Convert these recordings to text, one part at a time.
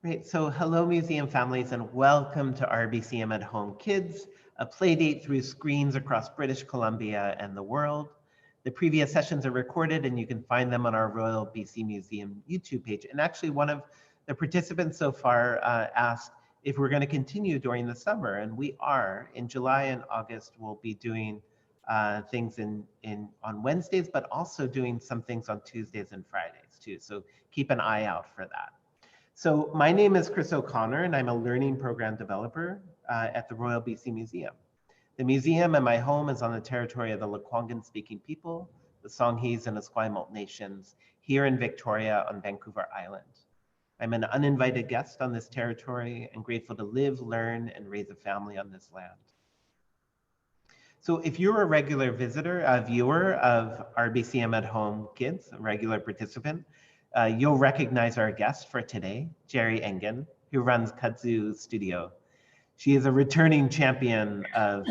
Great. So hello, museum families, and welcome to RBCM at Home Kids, a play date through screens across British Columbia and the world. The previous sessions are recorded and you can find them on our Royal BC Museum YouTube page. And actually one of the participants so far asked if we're going to continue during the summer, and we are. In July and August, we'll be doing things on Wednesdays, but also doing some things on Tuesdays and Fridays too. So keep an eye out for that. So my name is Chris O'Connor, and I'm a learning program developer at the Royal BC Museum. The museum and my home is on the territory of the Lekwungen-speaking people, the Songhees and Esquimalt nations, here in Victoria on Vancouver Island. I'm an uninvited guest on this territory and grateful to live, learn, and raise a family on this land. So if you're a regular visitor, a viewer of RBCM at Home Kids, a regular participant, you'll recognize our guest for today, Jeri Engen, who runs Kudzu Studio. She is a returning champion of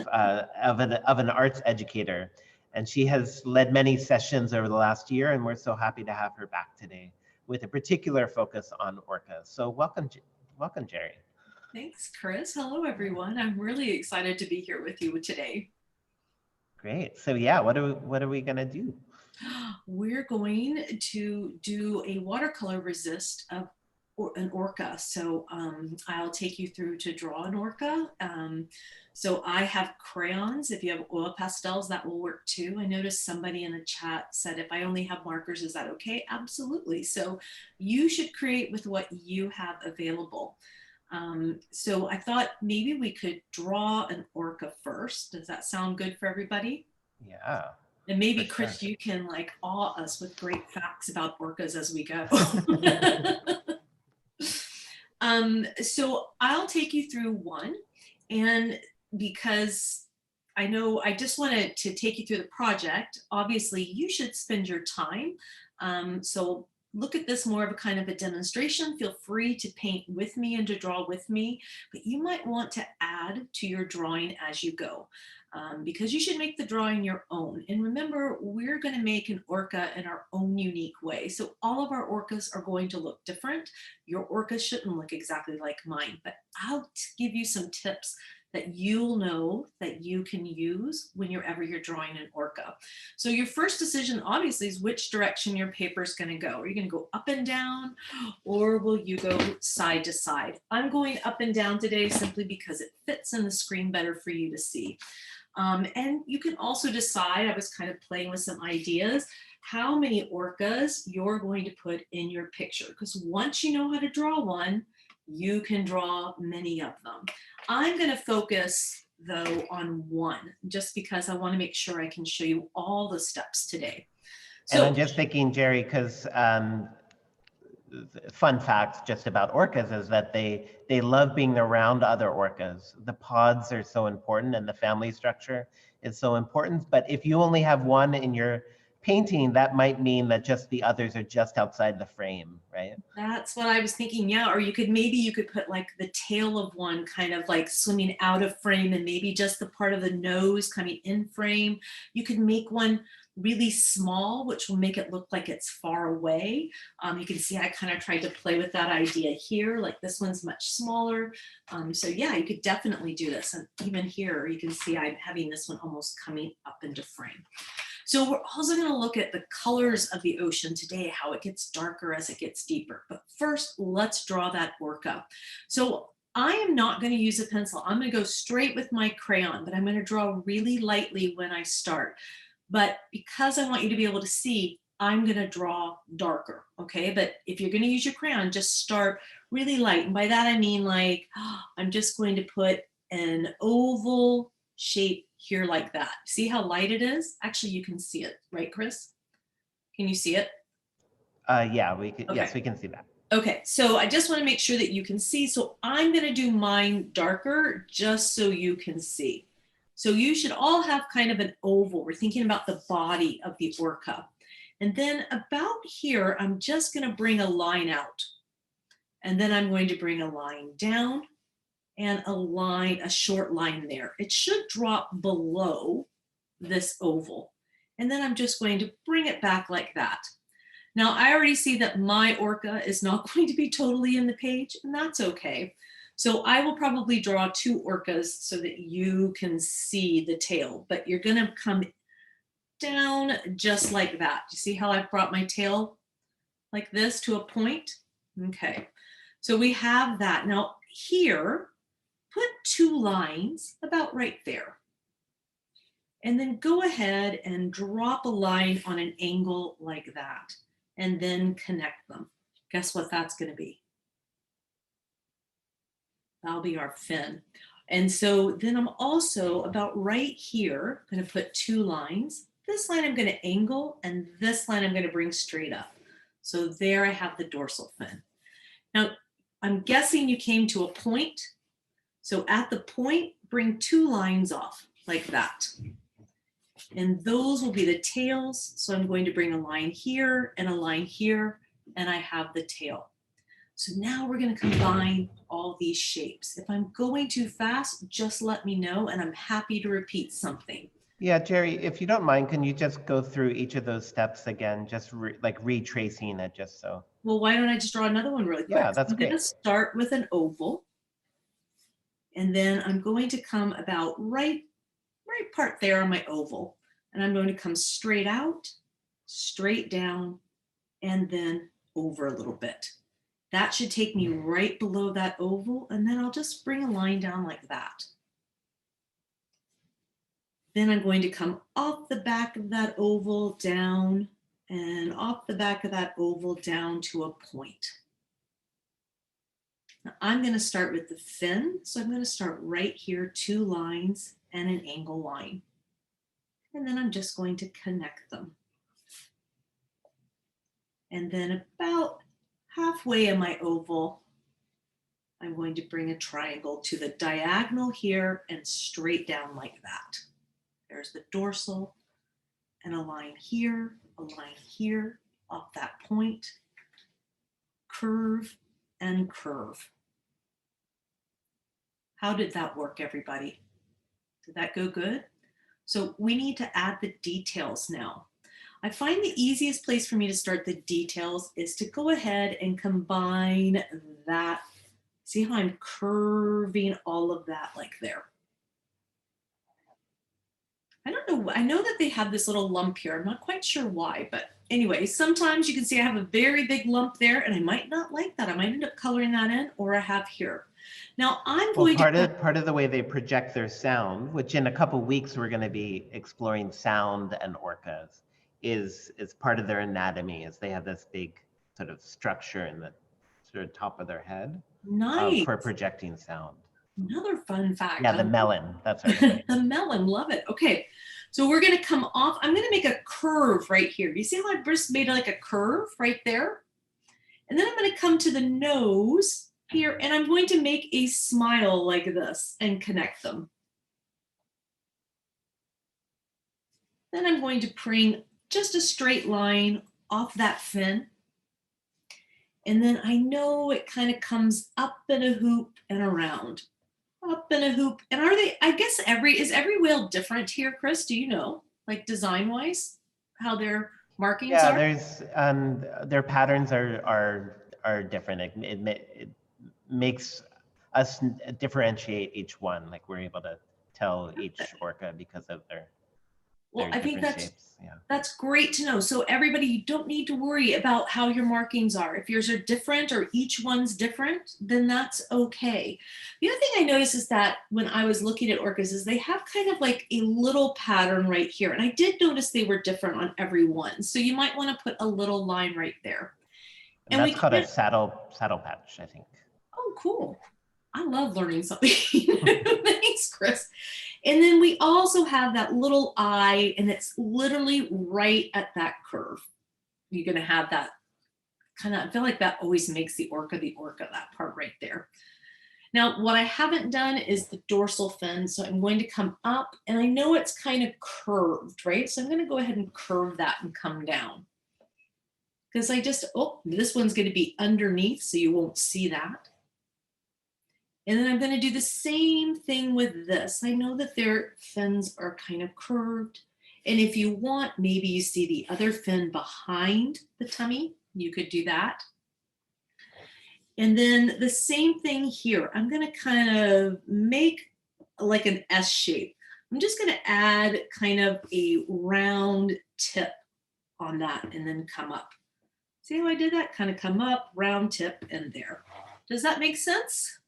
an arts educator, and she has led many sessions over the last year, and we're so happy to have her back today with a particular focus on orcas. So welcome, Jeri. Thanks, Chris. Hello, everyone. I'm really excited to be here with you today. Great. So yeah, what are we gonna do? We're going to do a watercolor resist of an orca. So I'll take you through to draw an orca. So I have crayons. If you have oil pastels, that will work too. I noticed somebody in the chat said, if I only have markers, is that okay? Absolutely. So you should create with what you have available. So I thought maybe we could draw an orca first. Does that sound good for everybody? Yeah. And maybe Chris, you can like awe us with great facts about orcas as we go. So I'll take you through one, and because I know I just wanted to take you through the project, obviously you should spend your time. So look at this more of a kind of a demonstration. Feel free to paint with me and to draw with me, but you might want to add to your drawing as you go. Because you should make the drawing your own. And remember, we're going to make an orca in our own unique way. So all of our orcas are going to look different. Your orca shouldn't look exactly like mine, but I'll give you some tips that you'll know that you can use whenever you're drawing an orca. So your first decision obviously is which direction your paper is going to go. Are you going to go up and down, or will you go side to side? I'm going up and down today simply because it fits in the screen better for you to see. And you can also decide, I was kind of playing with some ideas, how many orcas you're going to put in your picture. Because once you know how to draw one, you can draw many of them. I'm going to focus, though, on one, just because I want to make sure I can show you all the steps today. So, and I'm just thinking, Jeri, because fun fact just about orcas is that they love being around other orcas. The pods are so important and the family structure is so important. But if you only have one in your painting, that might mean that just the others are just outside the frame, right? That's what I was thinking, yeah. Or you could put like the tail of one kind of like swimming out of frame, and maybe just the part of the nose coming in frame. You could make one really small, which will make it look like it's far away. You can see I kind of tried to play with that idea here, like this one's much smaller. So yeah, you could definitely do this. And even here, you can see I'm having this one almost coming up into frame. So we're also going to look at the colors of the ocean today, how it gets darker as it gets deeper. But first, let's draw that orca. So I am not going to use a pencil. I'm going to go straight with my crayon, but I'm going to draw really lightly when I start. But because I want you to be able to see, I'm going to draw darker, okay? But if you're going to use your crayon, just start really light. And by that, I mean like, I'm just going to put an oval shape here like that. See how light it is? Actually, you can see it, right, Chris? Can you see it? Yeah, we can. Okay. Yes, we can see that. Okay, so I just want to make sure that you can see. So I'm going to do mine darker just so you can see. So you should all have kind of an oval. We're thinking about the body of the orca. And then about here, I'm just going to bring a line out. And then I'm going to bring a line down and a short line there. It should drop below this oval. And then I'm just going to bring it back like that. Now, I already see that my orca is not going to be totally in the page, and that's okay. So I will probably draw 2 orcas so that you can see the tail, but you're going to come down just like that. You see how I've brought my tail like this to a point? Okay, so we have that. Now here, put 2 lines about right there. And then go ahead and drop a line on an angle like that, and then connect them. Guess what that's going to be? That'll be our fin. And so then I'm also about right here going to put 2 lines. This line I'm going to angle, and this line I'm going to bring straight up. So there I have the dorsal fin. Now, I'm guessing you came to a point. So at the point, bring 2 lines off like that. And those will be the tails. So I'm going to bring a line here and a line here, and I have the tail. So now we're going to combine all these shapes. If I'm going too fast, just let me know, and I'm happy to repeat something. Yeah, Jeri, if you don't mind, can you just go through each of those steps again, just like retracing it just so. Well, why don't I just draw another one really quick? Yeah, that's great. I'm going to start with an oval, and then I'm going to come about right part there on my oval, and I'm going to come straight out, straight down, and then over a little bit. That should take me right below that oval, and then I'll just bring a line down like that. Then I'm going to come off the back of that oval down, and off the back of that oval down to a point. Now I'm going to start with the fin, so I'm going to start right here, 2 lines and an angle line. And then I'm just going to connect them. And then about halfway in my oval, I'm going to bring a triangle to the diagonal here and straight down like that. There's the dorsal, and a line here, off that point, curve and curve. How did that work, everybody? Did that go good? So we need to add the details now. I find the easiest place for me to start the details is to go ahead and combine that. See how I'm curving all of that like there? I don't know. I know that they have this little lump here. I'm not quite sure why, but anyway, sometimes you can see I have a very big lump there, and I might not like that. I might end up coloring that in, or I have here. Now I'm going to part of the way they project their sound, which in a couple weeks we're going to be exploring sound and orcas, is part of their anatomy. Is they have this big sort of structure in the sort of top of their head. Nice. For projecting sound. Another fun fact. Yeah, the melon. That's right. The melon, love it. Okay, so we're going to come off. I'm going to make a curve right here. You see how I just made like a curve right there? And then I'm going to come to the nose here, and I'm going to make a smile like this and connect them. Then I'm going to bring just a straight line off that fin. And then I know it kind of comes up in a hoop and around. Up in a hoop. And are they, I guess is every whale different here, Chris? Do you know, like design wise, how their markings are? Yeah, there's their patterns are different. It makes us differentiate each one. Like we're able to tell each orca because of their I think shapes. Yeah. That's great to know. So everybody, you don't need to worry about how your markings are. If yours are different or each one's different, then that's okay. The other thing I noticed is that when I was looking at orcas is they have kind of like a little pattern right here. And I did notice they were different on every one. So you might want to put a little line right there. And that's called a saddle patch, I think. Oh, cool. I love learning something. Thanks, Chris. And then we also have that little eye, and it's literally right at that curve. You're going to have that kind of, I feel like that always makes the orca, that part right there. Now, what I haven't done is the dorsal fin. So I'm going to come up, and I know it's kind of curved, right? So I'm going to go ahead and curve that and come down. Because this one's going to be underneath, so you won't see that. And then I'm going to do the same thing with this. I know that their fins are kind of curved. And if you want, maybe you see the other fin behind the tummy, you could do that. And then the same thing here. I'm going to kind of make like an S shape. I'm just going to add kind of a round tip on that and then come up. See how I did that? Kind of come up, round tip, and there. Does that make sense?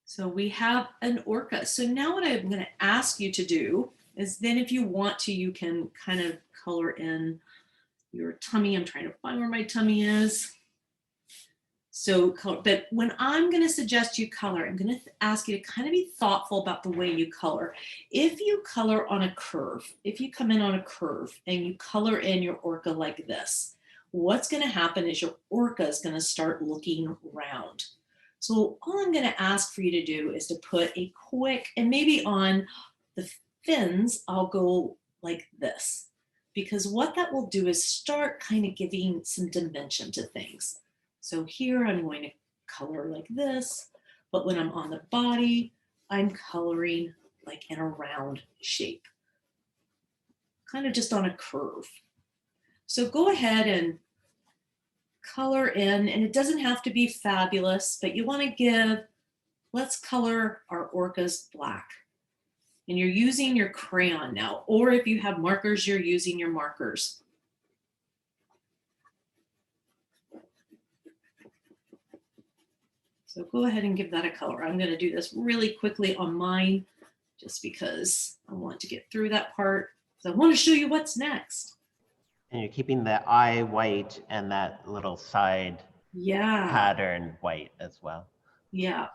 So we have an orca. So now what I'm going to ask you to do is then if you want to, you can kind of color in your tummy. I'm trying to find where my tummy is. So, but when I'm going to suggest you color, I'm going to ask you to kind of be thoughtful about the way you color. If you color on a curve, if you come in on a curve and you color in your orca like this, what's going to happen is your orca is going to start looking round. So all I'm going to ask for you to do is to put a quick, and maybe on the fins, I'll go like this, because what that will do is start kind of giving some dimension to things. So here I'm going to color like this, but when I'm on the body, I'm coloring like in a round shape, kind of just on a curve. So go ahead and color in, and it doesn't have to be fabulous, but you want to give, let's color our orcas black. And you're using your crayon now, or if you have markers, you're using your markers. So go ahead and give that a color. I'm going to do this really quickly on mine just because I want to get through that part. So I want to show you what's next. And you're keeping the eye white and that little side pattern white as well. Yeah.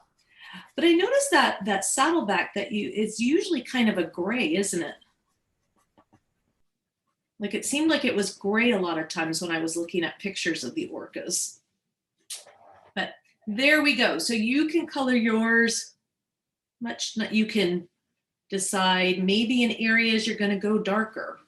But I noticed that saddleback that is usually kind of a gray, isn't it? Like it seemed like it was gray a lot of times when I was looking at pictures of the orcas. But there we go. So you can color yours you can decide maybe in areas you're going to go darker.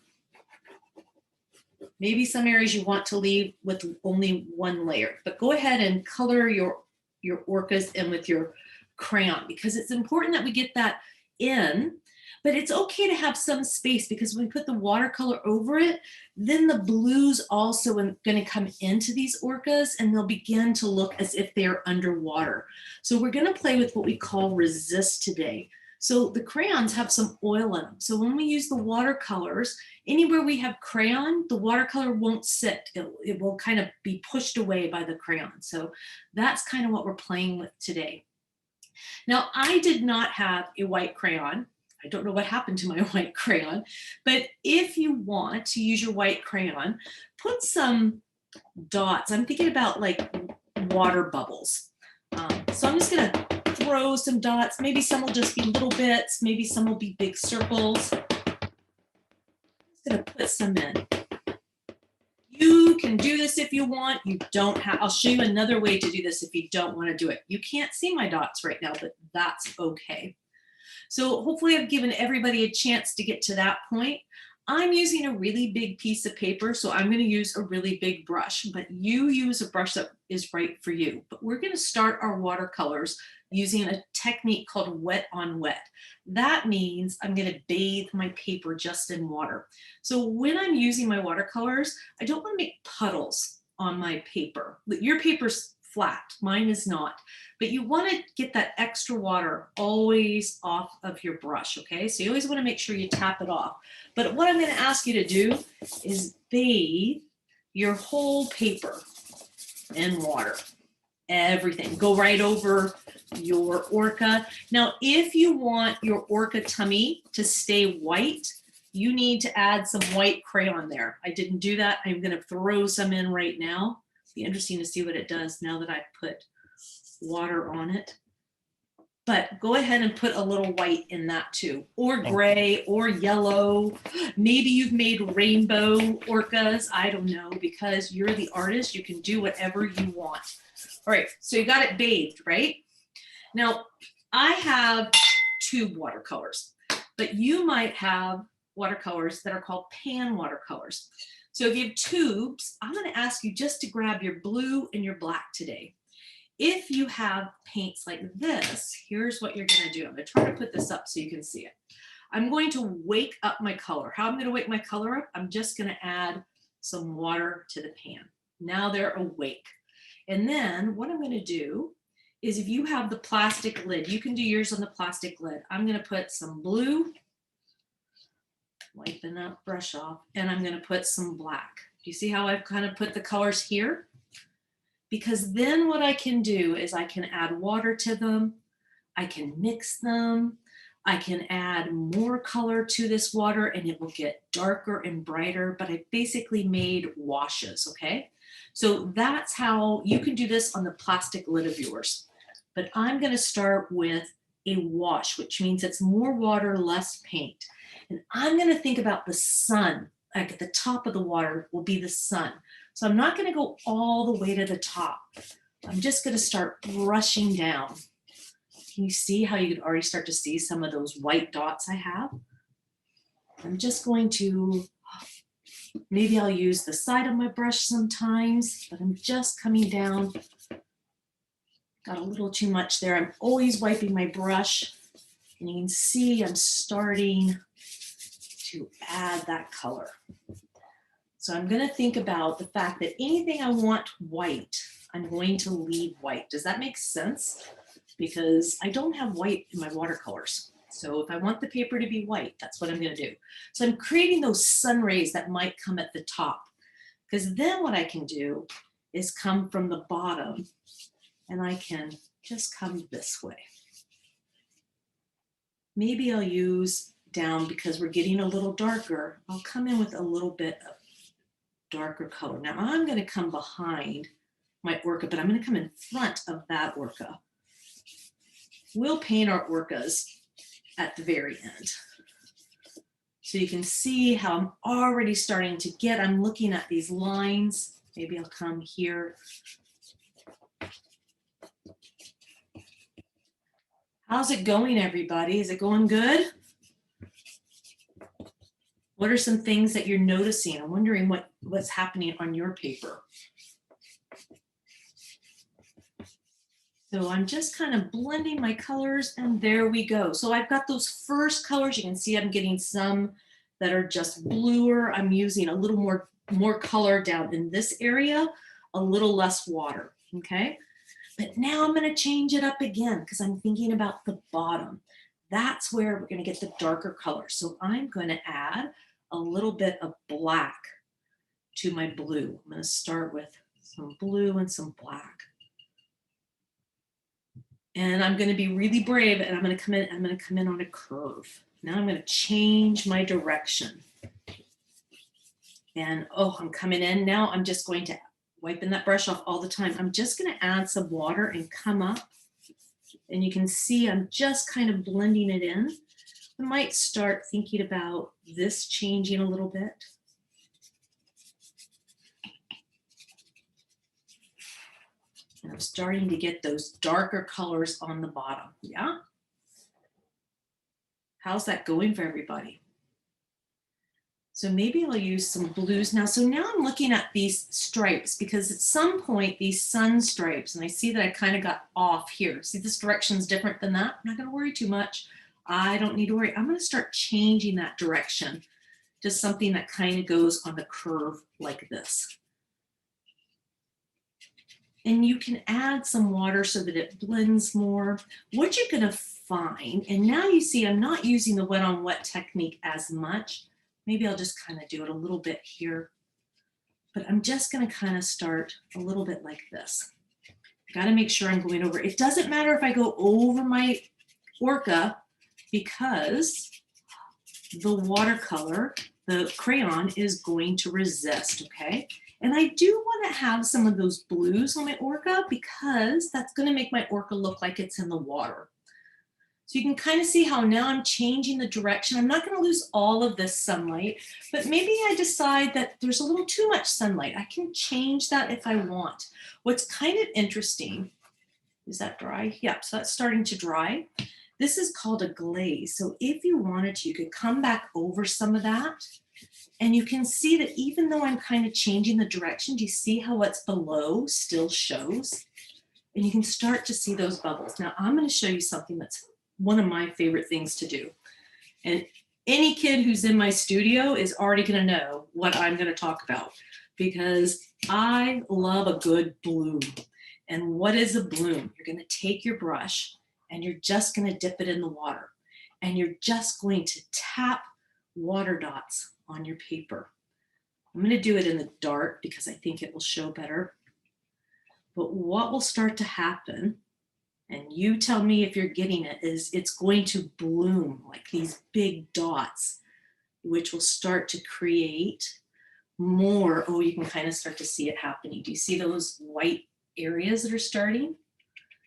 Maybe some areas you want to leave with only one layer, but go ahead and color your orcas in with your crayon, because it's important that we get that in, but it's okay to have some space, because when we put the watercolor over it, then the blues also going to come into these orcas and they'll begin to look as if they're underwater. So we're going to play with what we call resist today. So the crayons have some oil in them. So when we use the watercolors, anywhere we have crayon, the watercolor won't sit. It will kind of be pushed away by the crayon. So that's kind of what we're playing with today. Now, I did not have a white crayon. I don't know what happened to my white crayon, but if you want to use your white crayon, put some dots. I'm thinking about like water bubbles. So I'm just going to throw some dots. Maybe some will just be little bits. Maybe some will be big circles. I'm just going to put some in. You can do this if you want. You don't have, I'll show you another way to do this if you don't want to do it. You can't see my dots right now, but that's okay. So hopefully I've given everybody a chance to get to that point. I'm using a really big piece of paper, so I'm going to use a really big brush, but you use a brush that is right for you. But we're going to start our watercolors using a technique called wet on wet. That means I'm going to bathe my paper just in water. So when I'm using my watercolors, I don't want to make puddles on my paper. Your paper's flat, mine is not. But you want to get that extra water always off of your brush, okay? So you always want to make sure you tap it off. But what I'm going to ask you to do is bathe your whole paper in water. Everything. Go right over your orca. Now, if you want your orca tummy to stay white, you need to add some white crayon there. I didn't do that. I'm going to throw some in right now. It'll be interesting to see what it does now that I've put water on it. But go ahead and put a little white in that too, or gray or yellow. Maybe you've made rainbow orcas. I don't know, because you're the artist. You can do whatever you want. All right, so you got it bathed, right? Now, I have tube watercolors, but you might have watercolors that are called pan watercolors. So if you have tubes, I'm going to ask you just to grab your blue and your black today. if you have paints like this, here's what you're going to do. I'm going to try to put this up so you can see it. I'm going to wake up my color. How I'm going to wake my color up? I'm just going to add some water to the pan. Now they're awake. And then what I'm going to do is, if you have the plastic lid, you can do yours on the plastic lid. I'm going to put some blue, wiping that brush off, and I'm going to put some black. Do you see how I've kind of put the colors here? Because then what I can do is I can add water to them. I can mix them. I can add more color to this water and it will get darker and brighter, but I basically made washes, okay? So that's how you can do this on the plastic lid of yours. But I'm going to start with a wash, which means it's more water, less paint. And I'm going to think about the sun. Like at the top of the water will be the sun. So I'm not going to go all the way to the top. I'm just going to start brushing down. Can you see how you could already start to see some of those white dots I have? I'm just going to, maybe I'll use the side of my brush sometimes, but I'm just coming down. Got a little too much there. I'm always wiping my brush, and you can see I'm starting to add that color. So I'm going to think about the fact that anything I want white, I'm going to leave white. Does that make sense? Because I don't have white in my watercolors. So if I want the paper to be white, that's what I'm going to do. So I'm creating those sun rays that might come at the top, because then what I can do is come from the bottom, and I can just come this way. Maybe I'll use down, because we're getting a little darker. I'll come in with a little bit of darker color. Now I'm going to come behind my Orca, but I'm going to come in front of that Orca. We'll paint our Orcas at the very end. So you can see how I'm already starting to get, I'm looking at these lines. Maybe I'll come here. How's it going, everybody? Is it going good? What are some things that you're noticing? I'm wondering what's happening on your paper. So I'm just kind of blending my colors, and there we go. So I've got those first colors. You can see I'm getting some that are just bluer. I'm using a little more color down in this area, a little less water, okay? But now I'm going to change it up again, because I'm thinking about the bottom. That's where we're going to get the darker color. So I'm going to add a little bit of black to my blue. I'm going to start with some blue and some black. And I'm going to be really brave, and I'm going to come in on a curve. Now I'm going to change my direction. And oh, I'm coming in now. I'm just going to wiping that brush off all the time. I'm just going to add some water and come up. And you can see I'm just kind of blending it in. I might start thinking about this changing a little bit. And I'm starting to get those darker colors on the bottom. Yeah? How's that going for everybody? So maybe I'll use some blues now. So now I'm looking at these stripes, because at some point these sun stripes, and I see that I kind of got off here. See, this direction's different than that. I'm not going to worry too much. I don't need to worry. I'm going to start changing that direction to something that kind of goes on the curve like this. And you can add some water so that it blends more. What you're going to find, and now you see I'm not using the wet on wet technique as much. Maybe I'll just kind of do it a little bit here, but I'm just going to kind of start a little bit like this. I got to make sure I'm going over. It doesn't matter if I go over my Orca, because the watercolor, the crayon, is going to resist, okay? And I do want to have some of those blues on my Orca, because that's going to make my Orca look like it's in the water. So you can kind of see how now I'm changing the direction. I'm not going to lose all of this sunlight, but maybe I decide that there's a little too much sunlight. I can change that if I want. What's kind of interesting, is that dry? Yeah, so that's starting to dry. This is called a glaze. So if you wanted to, you could come back over some of that, and you can see that even though I'm kind of changing the direction, do you see how what's below still shows? and you can start to see those bubbles. Now I'm going to show you something that's one of my favorite things to do. And any kid who's in my studio is already going to know what I'm going to talk about, because I love a good bloom. And what is a bloom? You're going to take your brush and you're just going to dip it in the water. And you're just going to tap water dots on your paper. I'm going to do it in the dark because I think it will show better. But what will start to happen, and you tell me if you're getting it, is it's going to bloom like these big dots, which will start to create more. Oh, you can kind of start to see it happening. Do you see those white areas that are starting?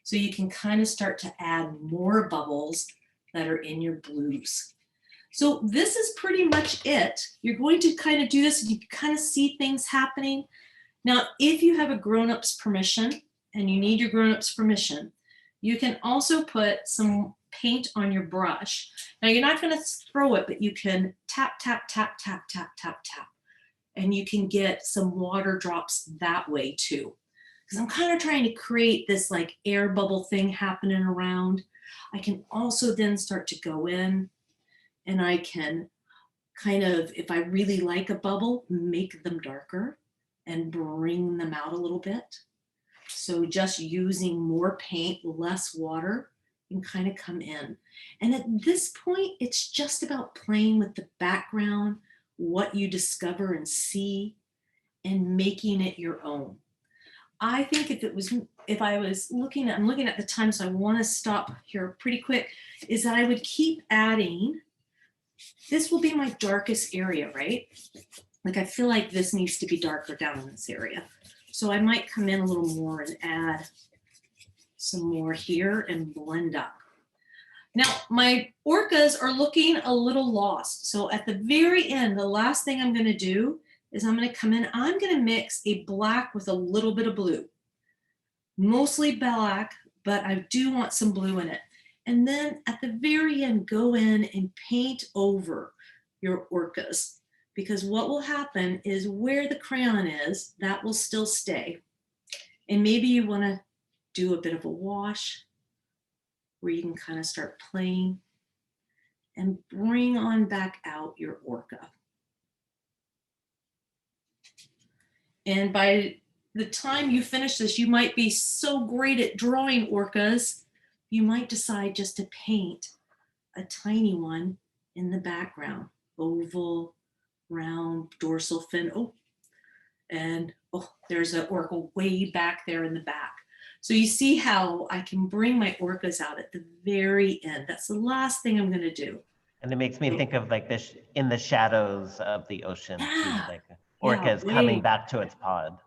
So you can kind of start to add more bubbles that are in your blues. So this is pretty much it. You're going to kind of do this and you kind of see things happening. Now, if you have a grown-up's permission and you need your grown-up's permission, you can also put some paint on your brush. Now you're not going to throw it, but you can tap, tap, tap, tap, tap, tap, tap. And you can get some water drops that way too. Because I'm kind of trying to create this like air bubble thing happening around. I can also then start to go in and I can kind of, if I really like a bubble, make them darker and bring them out a little bit. So just using more paint, less water, and kind of come in. And at this point, it's just about playing with the background, what you discover and see, and making it your own. I think if I was looking at, I'm looking at the time, so I want to stop here pretty quick, is that I would keep adding. This will be my darkest area, right? Like I feel like this needs to be darker down in this area. So I might come in a little more and add some more here and blend up. Now my orcas are looking a little lost. So at the very end, the last thing I'm going to do is I'm going to come in, I'm going to mix a black with a little bit of blue. Mostly black, but I do want some blue in it. And then at the very end, go in and paint over your orcas. Because what will happen is where the crayon is, that will still stay. And maybe you want to do a bit of a wash where you can kind of start playing and bring on back out your orca. And by the time you finish this, you might be so great at drawing orcas, you might decide just to paint a tiny one in the background. Oval, round, dorsal fin. Oh, and oh, there's an orca way back there in the back. So you see how I can bring my orcas out at the very end. That's the last thing I'm going to do. And it makes me think of like this in the shadows of the ocean, Yeah. like orcas coming back to its pod.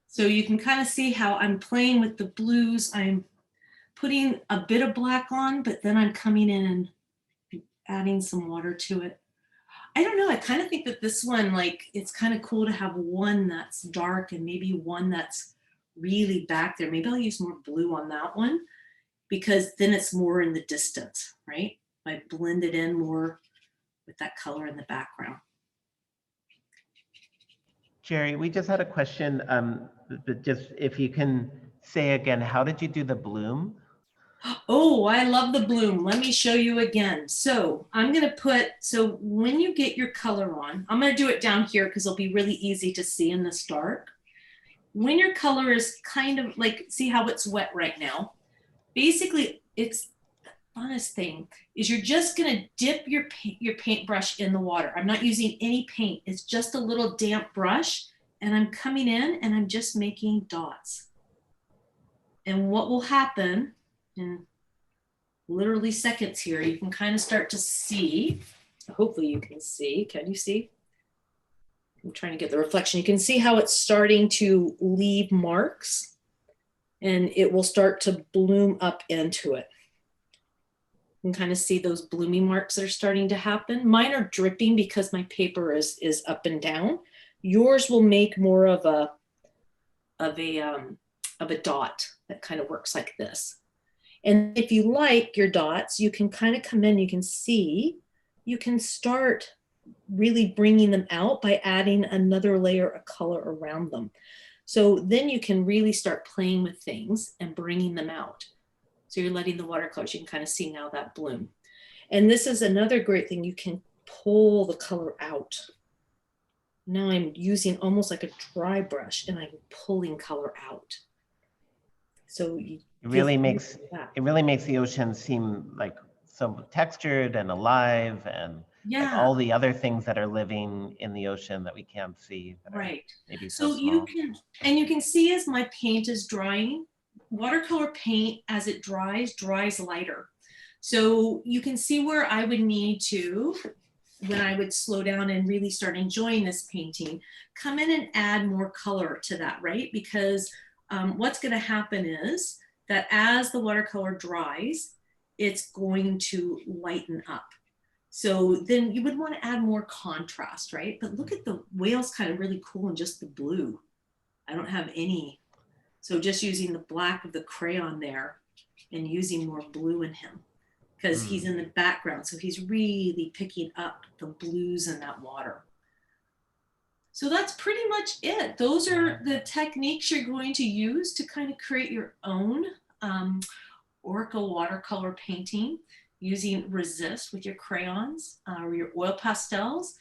So you can kind of see how I'm playing with the blues. I'm putting a bit of black on, but then I'm coming in and adding some water to it. I don't know. I kind of think that this one, like, it's kind of cool to have one that's dark and maybe one that's really back there. Maybe I'll use more blue on that one because then it's more in the distance, right? I blend it in more with that color in the background. Jeri, we just had a question. Just if you can say again, how did you do the bloom? Oh, I love the bloom. Let me show you again. So I'm going to put, so when you get your color on, I'm going to do it down here because it'll be really easy to see in this dark. When your color is kind of like, see how it's wet right now? Basically, it's the funnest thing is you're just going to dip your paintbrush in the water. I'm not using any paint. It's just a little damp brush. And I'm coming in and I'm just making dots. And what will happen in literally seconds here, you can kind of start to see, hopefully you can see, can you see? I'm trying to get the reflection. You can see how it's starting to leave marks and it will start to bloom up into it. You can kind of see those bloomy marks that are starting to happen. Mine are dripping because my paper is up and down. Yours will make more of a dot that kind of works like this. And if you like your dots, you can kind of come in, you can see, you can start really bringing them out by adding another layer of color around them. So then you can really start playing with things and bringing them out. So you're letting the watercolors, you can kind of see now that bloom. And this is another great thing. You can pull the color out. Now I'm using almost like a dry brush and I'm pulling color out. So it really makes the ocean seem like so textured and alive, and like all the other things that are living in the ocean that we can't see. Right. Maybe so you can see as my paint is drying, watercolor paint as it dries lighter. So you can see where I would need to, when I would slow down and really start enjoying this painting, come in and add more color to that, right? Because what's going to happen is that as the watercolor dries, it's going to lighten up. So then you would want to add more contrast, right? But look at the whale's kind of really cool in just the blue. I don't have any. So just using the black of the crayon there and using more blue in him because he's in the background. So he's really picking up the blues in that water. So that's pretty much it. Those are the techniques you're going to use to kind of create your own Orca watercolor painting using resist with your crayons or your oil pastels.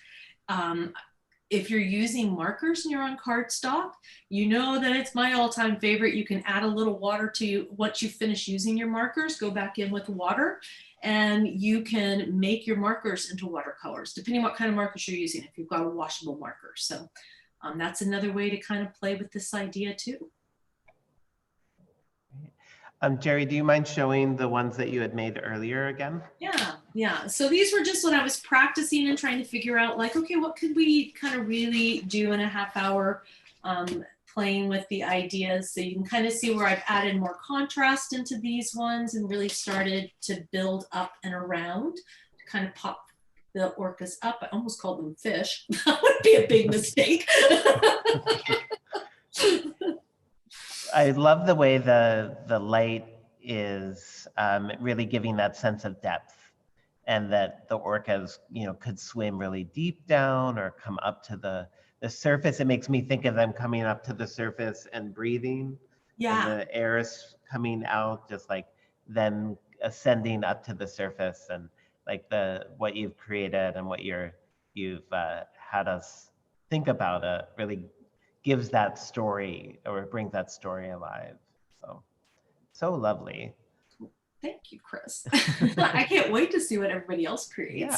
If you're using markers and you're on cardstock, you know that it's my all-time favorite. You can add a little water to, once you finish using your markers, go back in with water and you can make your markers into watercolors, depending on what kind of markers you're using, if you've got a washable marker. So that's another way to kind of play with this idea too. Jeri, do you mind showing the ones that you had made earlier again? Yeah. So these were just when I was practicing and trying to figure out like, okay, what could we kind of really do in a half hour playing with the ideas. So you can kind of see where I've added more contrast into these ones and really started to build up and around to kind of pop the orcas up. I almost called them fish. That would be a big mistake. I love the way the light is really giving that sense of depth, and that the orcas, could swim really deep down or come up to the surface. It makes me think of them coming up to the surface and breathing. And the air is coming out, just like them ascending up to the surface, and like what you've created and what you've had us think about really gives that story, or brings that story alive. So lovely. Thank you, Chris. I can't wait to see what everybody else creates.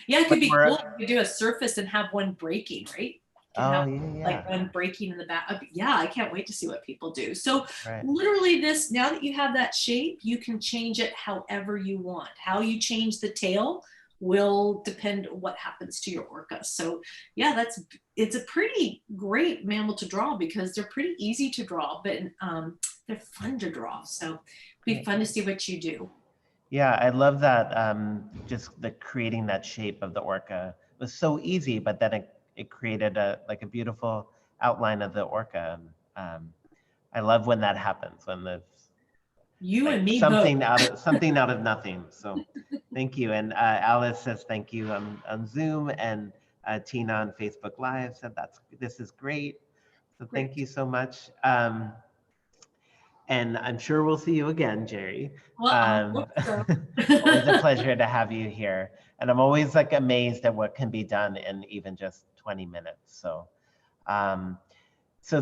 Yeah, it could be cool. You could do a surface and have one breaking, right? Like one breaking in the back. Yeah, I can't wait to see what people do. So literally this, now that you have that shape, you can change it however you want. How you change the tail will depend on what happens to your orca. So yeah, it's a pretty great mammal to draw because they're pretty easy to draw, but they're fun to draw. So it'd be fun to see what you do. Yeah, I love that. Just creating that shape of the orca was so easy, but then it created a beautiful outline of the orca. I love when that happens, when there's and me something out of nothing. So thank you. And Alice says thank you on Zoom, and Tina on Facebook Live said this is great. So thank you so much. And I'm sure we'll see you again, Jeri. Well, always a pleasure to have you here. And I'm always amazed at what can be done in even just 20 minutes. So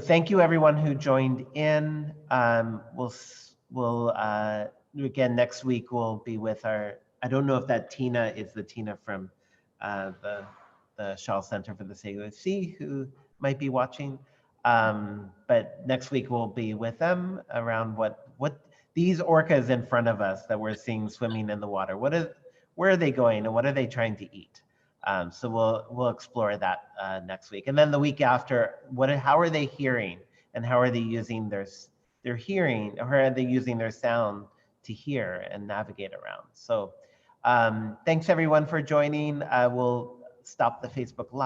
thank you everyone who joined in. We'll again, next week we'll be with I don't know if that Tina is the Tina from the Shaw Center for the Sailor Sea who might be watching. But next week we'll be with them around what these orcas in front of us that we're seeing swimming in the water, where are they going and what are they trying to eat? So we'll explore that next week. And then the week after, how are they hearing, and how are they using their hearing, or are they using their sound to hear and navigate around? So thanks everyone for joining. We'll stop the Facebook Live.